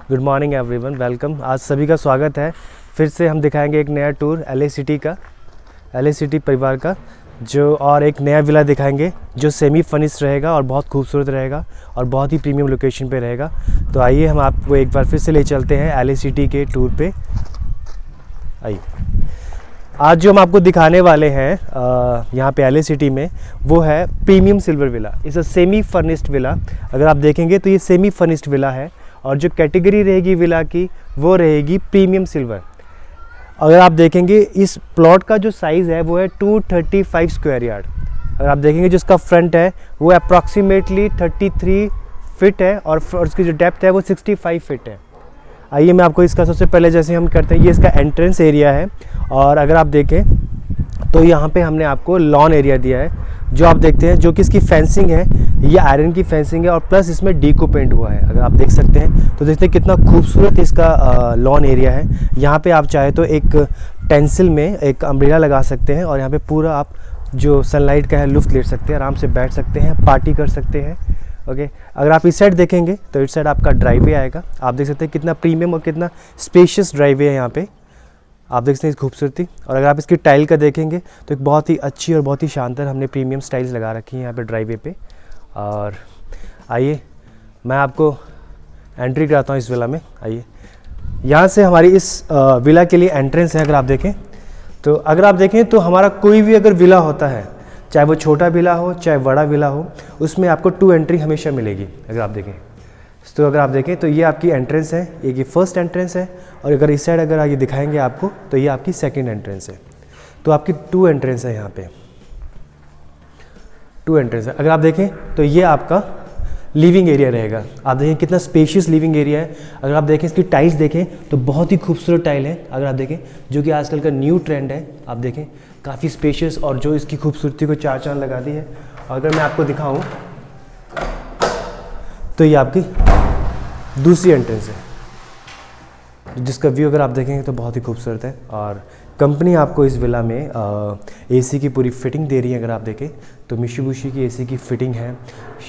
Good morning everyone, welcome. आज सभी का स्वागत है। फिर से हम दिखाएंगे एक नया टूर LA सिटी परिवार का, जो और एक नया विला दिखाएंगे जो सेमी फर्निश्ड रहेगा और बहुत खूबसूरत रहेगा और बहुत ही प्रीमियम लोकेशन पे रहेगा। तो आइए हम आपको एक बार फिर से ले चलते हैं LA सिटी के टूर पे। आइए, आज जो हम आपको दिखाने वाले हैं यहाँ पे LA सिटी में, वो है प्रीमियम सिल्वर विला। इस सेमी फर्निश्ड विला। अगर आप देखेंगे तो ये सेमी फर्निश्ड विला है और जो कैटेगरी रहेगी विला की वो रहेगी प्रीमियम सिल्वर। अगर आप देखेंगे इस प्लॉट का जो साइज़ है वो है 235 स्क्वायर यार्ड। अगर आप देखेंगे जो इसका फ्रंट है वो अप्रॉक्सीमेटली 33 फिट है और उसकी जो डेप्थ है वो 65 फिट है। आइए मैं आपको इसका सबसे पहले जैसे हम करते हैं, ये इसका एंट्रेंस एरिया है और अगर आप देखें तो यहाँ पे हमने आपको लॉन एरिया दिया है जो आप देखते हैं, जो कि इसकी फेंसिंग है, ये आयरन की फेंसिंग है और प्लस इसमें डीको पेंट हुआ है। अगर आप देख सकते हैं तो देखते हैं कितना खूबसूरत इसका लॉन एरिया है। यहाँ पे आप चाहे तो एक टेंसिल में एक अम्ब्रेला लगा सकते हैं और यहाँ पे पूरा आप जो सनलाइट का है लुफ्त ले सकते हैं, आराम से बैठ सकते हैं, पार्टी कर सकते हैं। ओके, अगर आप इस साइड देखेंगे तो इस साइड आपका ड्राइवे आएगा। आप देख सकते हैं कितना प्रीमियम और कितना स्पेशियस ड्राइवे है यहाँ पे। आप देख सकते हैं इस खूबसूरती। और अगर आप इसकी टाइल का देखेंगे तो एक बहुत ही अच्छी और बहुत ही शानदार हमने प्रीमियम स्टाइल्स लगा रखी हैं यहाँ पे ड्राइवे पे। और आइए मैं आपको एंट्री कराता हूँ इस विला में। आइए, यहाँ से हमारी इस विला के लिए एंट्रेंस है। अगर आप देखें तो हमारा कोई भी अगर विला होता है, चाहे वो छोटा विला हो चाहे बड़ा विला हो, उसमें आपको 2 एंट्री हमेशा मिलेगी। अगर आप देखें तो ये आपकी एंट्रेंस है, ये फर्स्ट एंट्रेंस है। और अगर इस साइड अगर आगे दिखाएंगे आपको तो ये आपकी सेकंड एंट्रेंस है। तो आपकी 2 एंट्रेंस है यहाँ पे, 2 एंट्रेंस है। अगर आप देखें तो ये आपका लिविंग एरिया रहेगा। आप देखें कितना स्पेशियस लिविंग एरिया है। अगर आप देखें इसकी टाइल्स देखें तो बहुत ही खूबसूरत टाइल है। अगर आप देखें जो कि आजकल का न्यू ट्रेंड है, आप देखें काफ़ी स्पेशियस और जो इसकी खूबसूरती को 4 चांद लगा दी है। अगर मैं आपको दिखाऊं तो ये आपकी दूसरी एंट्रेंस है, जिसका व्यू अगर आप देखेंगे तो बहुत ही खूबसूरत है। और कंपनी आपको इस विला में AC की पूरी फिटिंग दे रही है। अगर आप देखें तो मित्सुबिशी की AC की फिटिंग है,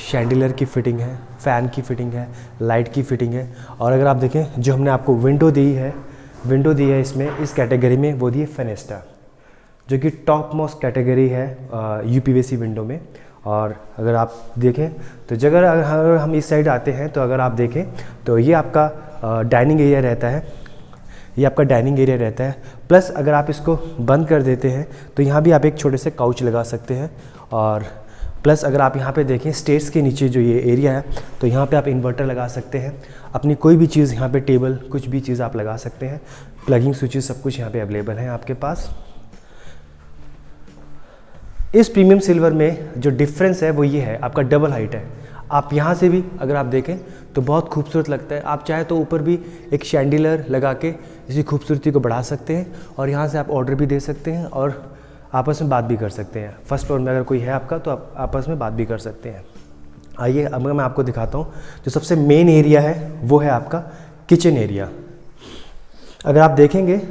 शैंडिलर की फिटिंग है, फ़ैन की फिटिंग है, लाइट की फिटिंग है। और अगर आप देखें जो हमने आपको विंडो दी है इसमें, इस कैटेगरी में वो दी है फेनेस्टा, जो कि टॉप मोस्ट कैटेगरी है UPVC विंडो में। और अगर आप देखें तो अगर हम इस साइड आते हैं तो अगर आप देखें तो ये आपका डाइनिंग एरिया रहता है। प्लस अगर आप इसको बंद कर देते हैं तो यहाँ भी आप एक छोटे से काउच लगा सकते हैं। और प्लस अगर आप यहाँ पे देखें स्टेयर्स के नीचे जो ये एरिया है तो यहाँ पे आप इन्वर्टर लगा सकते हैं। अपनी कोई भी चीज़ यहाँ पे, टेबल, कुछ भी चीज़ आप लगा सकते हैं। प्लगिंग स्विचेस सब कुछ यहाँ पे अवेलेबल है आपके पास। इस प्रीमियम सिल्वर में जो डिफरेंस है वो ये है, आपका डबल हाइट है। आप यहाँ से भी अगर आप देखें तो बहुत खूबसूरत लगता है। आप चाहे तो ऊपर भी एक शैंडिलर लगा के इसकी खूबसूरती को बढ़ा सकते हैं और यहाँ से आप ऑर्डर भी दे सकते हैं और आपस में बात भी कर सकते हैं। फर्स्ट फ्लोर में अगर कोई है आपका तो आप आपस में बात भी कर सकते हैं। आइए अब मैं आपको दिखाता हूँ जो सबसे मेन एरिया है वो है आपका किचन एरिया। अगर आप देखेंगे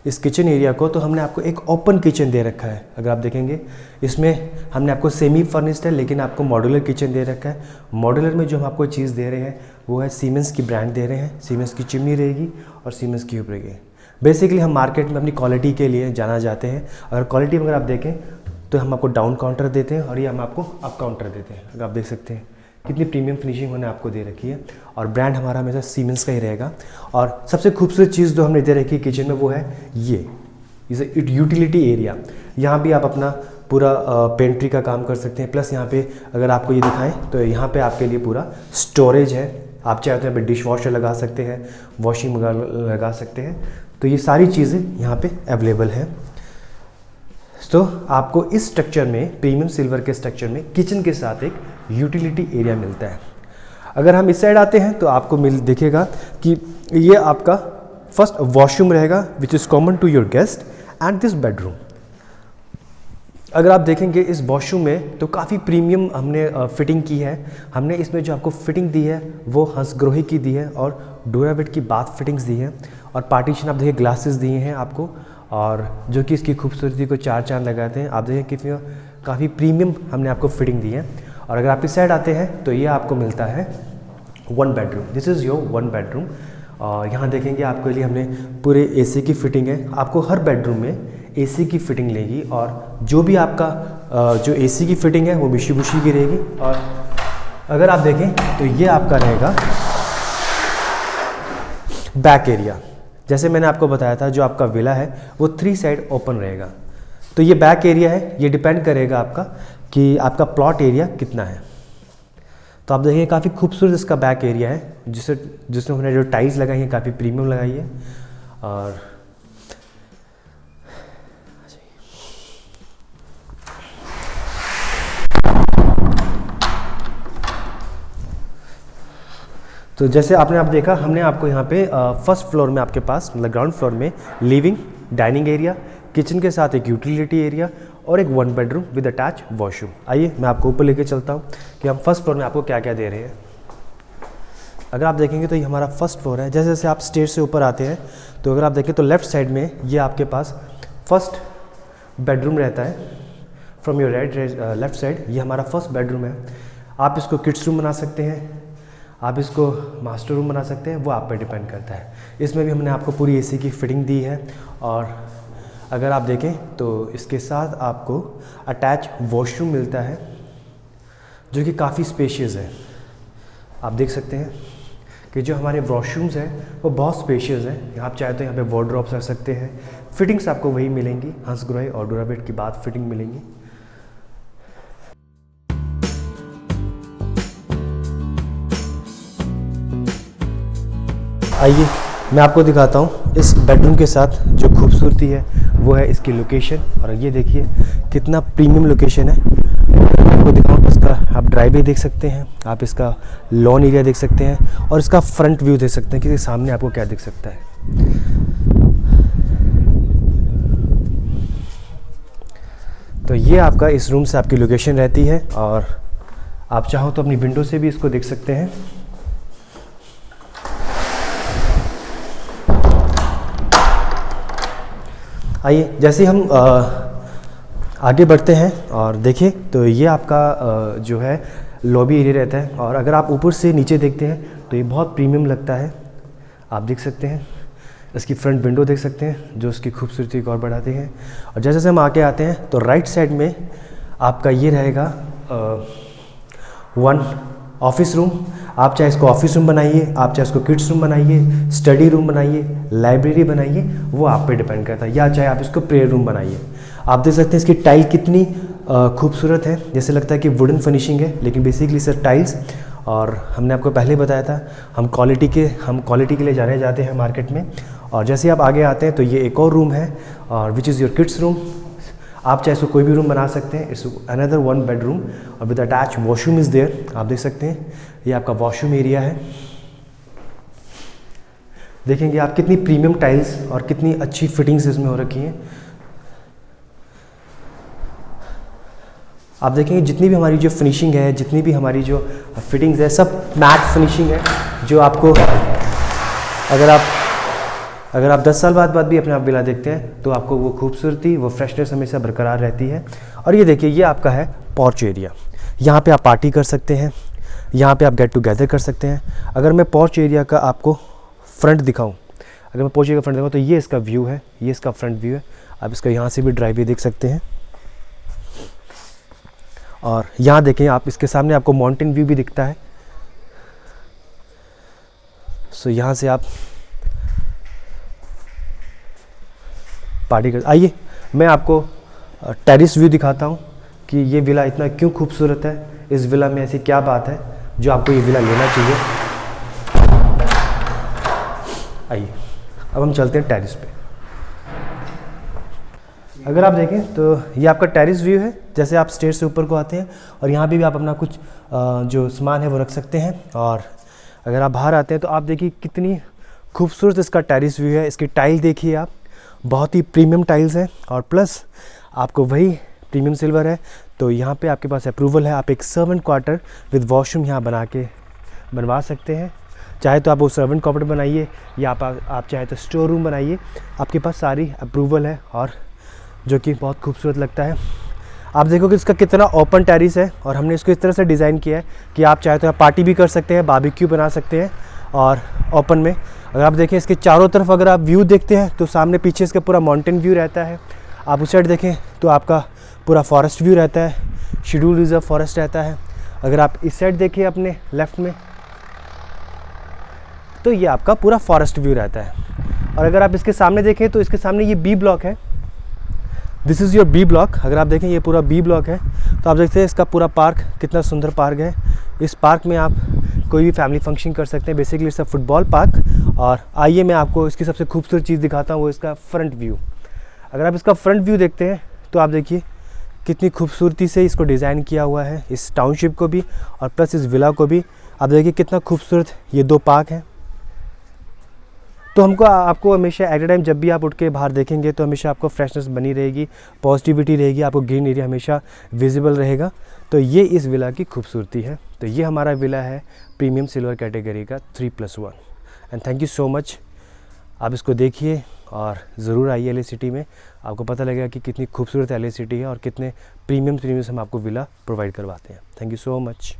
इस किचन एरिया को तो हमने आपको एक ओपन किचन दे रखा है। अगर आप देखेंगे इसमें हमने आपको सेमी फर्निश्ड है लेकिन आपको मॉड्यूलर किचन दे रखा है। मॉड्यूलर में जो हम आपको चीज़ दे रहे हैं वो है सीमेंस की ब्रांड दे रहे हैं। सीमेंस की चिमनी रहेगी और सीमेंस की ऊपर रहेगी। बेसिकली हम मार्केट में अपनी क्वालिटी के लिए जाना जाते हैं। अगर क्वालिटी में अगर आप देखें तो हम आपको डाउन काउंटर देते हैं और ये हम आपको अप काउंटर देते हैं। अगर आप देख सकते हैं कितनी प्रीमियम फिनिशिंग हमने आपको दे रखी है और ब्रांड हमारा हमेशा सीमेंस का ही रहेगा। और सबसे खूबसूरत चीज़ जो हमने दे रखी है किचन में वो है ये यूटिलिटी एरिया। यहाँ भी आप अपना पूरा पेंट्री का काम कर सकते हैं। प्लस यहाँ पे अगर आपको ये दिखाएं तो यहाँ पे आपके लिए पूरा स्टोरेज है। आप चाहे तो यहाँ पे डिश वॉशर लगा सकते हैं, वॉशिंग लगा सकते हैं। तो ये सारी चीज़ें यहाँ पे अवेलेबल हैं। तो आपको इस स्ट्रक्चर में, प्रीमियम सिल्वर के स्ट्रक्चर में किचन के साथ एक यूटिलिटी एरिया मिलता है। अगर हम इस साइड आते हैं तो आपको दिखेगा कि ये आपका फर्स्ट वॉशरूम रहेगा which is common to your guest and this bedroom. अगर आप देखेंगे इस वॉशरूम में तो काफ़ी प्रीमियम हमने फिटिंग की है। हमने इसमें जो आपको फिटिंग दी है वो हंसग्रोही की दी है और डोरावेट की बाथ फिटिंग्स दी है। और पार्टीशन आप देखिए ग्लासेस दिए हैं आपको, और जो कि इसकी खूबसूरती को 4 चांद लगाते हैं। आप देखिए कितनी काफ़ी प्रीमियम हमने आपको फिटिंग दी है। और अगर आप इस साइड आते हैं तो ये आपको मिलता है 1 bedroom, this is your 1 bedroom. और यहाँ देखेंगे आपके लिए हमने पूरे एसी की फिटिंग है। आपको हर बेडरूम में एसी की फिटिंग लेगी और जो भी आपका जो एसी की फिटिंग है वो मिशीबुशी की रहेगी। और अगर आप देखें तो ये आपका रहेगा बैक एरिया। जैसे मैंने आपको बताया था जो आपका विला है वो 3 साइड ओपन रहेगा। तो ये बैक एरिया है, ये डिपेंड करेगा आपका कि आपका प्लॉट एरिया कितना है। तो आप देखिए काफ़ी खूबसूरत इसका बैक एरिया है, जिसमें हमने जो टाइल्स लगाई हैं काफ़ी प्रीमियम लगाई है। और तो जैसे आपने देखा हमने आपको यहाँ पे फर्स्ट फ्लोर में आपके पास मतलब ग्राउंड फ्लोर में लिविंग, डाइनिंग एरिया, किचन के साथ एक यूटिलिटी एरिया और एक 1 बेडरूम विद अटैच वॉशरूम। आइए मैं आपको ऊपर लेके चलता हूँ कि हम फर्स्ट फ्लोर में आपको क्या क्या दे रहे हैं। अगर आप देखेंगे तो ये हमारा फर्स्ट फ्लोर है। जैसे जैसे आप स्टेज से ऊपर आते हैं तो अगर आप देखें तो लेफ्ट साइड में ये आपके पास फर्स्ट बेडरूम रहता है। From your right left side ये हमारा फर्स्ट बेडरूम है। आप इसको किड्स रूम बना सकते हैं, आप इसको मास्टर रूम बना सकते हैं, वो आप पे डिपेंड करता है। इसमें भी हमने आपको पूरी एसी की फिटिंग दी है। और अगर आप देखें तो इसके साथ आपको अटैच वॉशरूम मिलता है जो कि काफ़ी स्पेशियस है। आप देख सकते हैं कि जो हमारे वॉशरूम्स हैं वो बहुत स्पेशियस हैं। आप चाहे तो यहाँ पे वार्डरोब्स रख सकते हैं। फिटिंग्स आपको वही मिलेंगी, हंसग्रोहे और डोराबेट की बात फिटिंग मिलेंगी। आइए मैं आपको दिखाता हूँ इस बेडरूम के साथ जो खूबसूरती है वो है इसकी लोकेशन। और ये देखिए कितना प्रीमियम लोकेशन है। आपको दिखाऊँ इसका आप ड्राइववे देख सकते हैं, आप इसका लॉन एरिया देख सकते हैं और इसका फ्रंट व्यू देख सकते हैं कि सामने आपको क्या दिख सकता है। तो ये आपका इस रूम से आपकी लोकेशन रहती है और आप चाहो तो अपनी विंडो से भी इसको देख सकते हैं। आइए जैसे हम आगे बढ़ते हैं और देखें तो ये आपका जो है लॉबी एरिया रहता है। और अगर आप ऊपर से नीचे देखते हैं तो ये बहुत प्रीमियम लगता है। आप देख सकते हैं इसकी फ्रंट विंडो देख सकते हैं जो उसकी खूबसूरती को और बढ़ाती है। और जैसे जैसे हम आगे आते हैं तो राइट साइड में आपका ये रहेगा 1 ऑफिस रूम। आप चाहे इसको ऑफिस रूम बनाइए, आप चाहे इसको किड्स रूम बनाइए, स्टडी रूम बनाइए, लाइब्रेरी बनाइए, वो आप पे डिपेंड करता है। या चाहे आप इसको प्रेयर रूम बनाइए। आप देख सकते हैं इसकी टाइल कितनी खूबसूरत है, जैसे लगता है कि वुडन फिनिशिंग है लेकिन बेसिकली सर टाइल्स। और हमने आपको पहले बताया था हम क्वालिटी के लिए जाने जाते हैं मार्केट में। और जैसे आप आगे आते हैं तो ये एक और रूम है और which is your kids room. आप चाहे इसको कोई भी रूम बना सकते हैं। इट्स अनदर 1 बेडरूम और with attach washroom is there. आप देख सकते हैं ये आपका वॉशरूम एरिया है। देखेंगे आप कितनी प्रीमियम टाइल्स और कितनी अच्छी फिटिंग्स इसमें हो रखी हैं। आप देखेंगे जितनी भी हमारी जो फिनिशिंग है, जितनी भी हमारी जो फिटिंग्स है, सब मैट फिनिशिंग है जो आपको अगर आप 10 साल बाद भी अपने आप विला देखते हैं तो आपको वो खूबसूरती, वो फ्रेशनेस हमेशा बरकरार रहती है। और ये देखिए ये आपका है पोर्च एरिया। यहाँ पे आप पार्टी कर सकते हैं, यहाँ पे आप गेट टुगेदर कर सकते हैं। अगर मैं पोर्च एरिया का आपको फ्रंट दिखाऊं, अगर मैं पोर्च एरिया का फ्रंट दिखाऊं तो ये इसका व्यू है, ये इसका फ्रंट व्यू है। आप इसका यहाँ से भी ड्राइववे देख सकते हैं। और यहाँ देखें आप इसके सामने आपको माउंटेन व्यू भी दिखता है। सो यहाँ से आप पार्टी कर। आइए मैं आपको टेरिस व्यू दिखाता हूँ कि ये विला इतना क्यों खूबसूरत है। इस विला में ऐसी क्या बात है जो आपको ये विला लेना चाहिए। आइए अब हम चलते हैं टेरिस पे। अगर आप देखें तो ये आपका टेरिस व्यू है। जैसे आप स्टेज से ऊपर को आते हैं और यहाँ पे भी आप अपना कुछ जो सामान है वो रख सकते हैं। और अगर आप बाहर आते हैं तो आप देखिए कितनी खूबसूरत इसका टेरिस व्यू है। इसकी टाइल देखिए आप, बहुत ही प्रीमियम टाइल्स हैं और प्लस आपको वही प्रीमियम सिल्वर है। तो यहाँ पे आपके पास अप्रूवल है, आप एक सर्वेंट क्वार्टर विद वॉशरूम यहाँ बनवा सकते हैं। चाहे तो आप वो सर्वेंट क्वार्टर बनाइए या आप चाहे तो स्टोर रूम बनाइए, आपके पास सारी अप्रूवल है और जो कि बहुत खूबसूरत लगता है। आप देखोगे इसका कितना ओपन टेरिस है और हमने इसको इस तरह से डिज़ाइन किया है कि आप चाहे तो पार्टी भी कर सकते हैं, बारबेक्यू बना सकते हैं। और ओपन में अगर आप देखें इसके चारों तरफ अगर आप व्यू देखते हैं तो सामने पीछे इसका पूरा माउंटेन व्यू रहता है। आप उस साइड देखें तो आपका पूरा फॉरेस्ट व्यू रहता है, शेड्यूल रिजर्व फॉरेस्ट रहता है। अगर आप इस साइड देखिए अपने लेफ़्ट में तो ये आपका पूरा फॉरेस्ट व्यू रहता है। और अगर आप इसके सामने देखें तो इसके सामने ये बी ब्लॉक है, this is your B block. अगर आप देखें ये पूरा बी ब्लॉक है तो आप देखते हैं इसका पूरा पार्क कितना सुंदर पार्क है। इस पार्क में आप कोई भी फैमिली फंक्शन कर सकते हैं। Basically it's a football park. और आइए मैं आपको इसकी सबसे खूबसूरत चीज़ दिखाता हूँ, वो इसका फ्रंट व्यू। अगर आप इसका फ्रंट व्यू देखते हैं तो आप देखिए कितनी खूबसूरती से इसको डिज़ाइन किया हुआ है, इस टाउनशिप को भी और प्लस इस विला को भी। आप देखिए कितना खूबसूरत ये दो पार्क हैं। तो आपको हमेशा एट ए टाइम जब भी आप उठ के बाहर देखेंगे तो हमेशा आपको फ्रेशनेस बनी रहेगी, पॉजिटिविटी रहेगी, आपको ग्रीन एरिया हमेशा विजिबल रहेगा। तो ये इस विला की खूबसूरती है। तो ये हमारा विला है प्रीमियम सिल्वर कैटेगरी का 3+1। And thank you so much. आप इसको देखिए और ज़रूर आइए LA सिटी में, आपको पता लगेगा कि कितनी खूबसूरत LA सिटी है और कितने प्रीमियम हम आपको विला प्रोवाइड करवाते हैं। Thank you so much.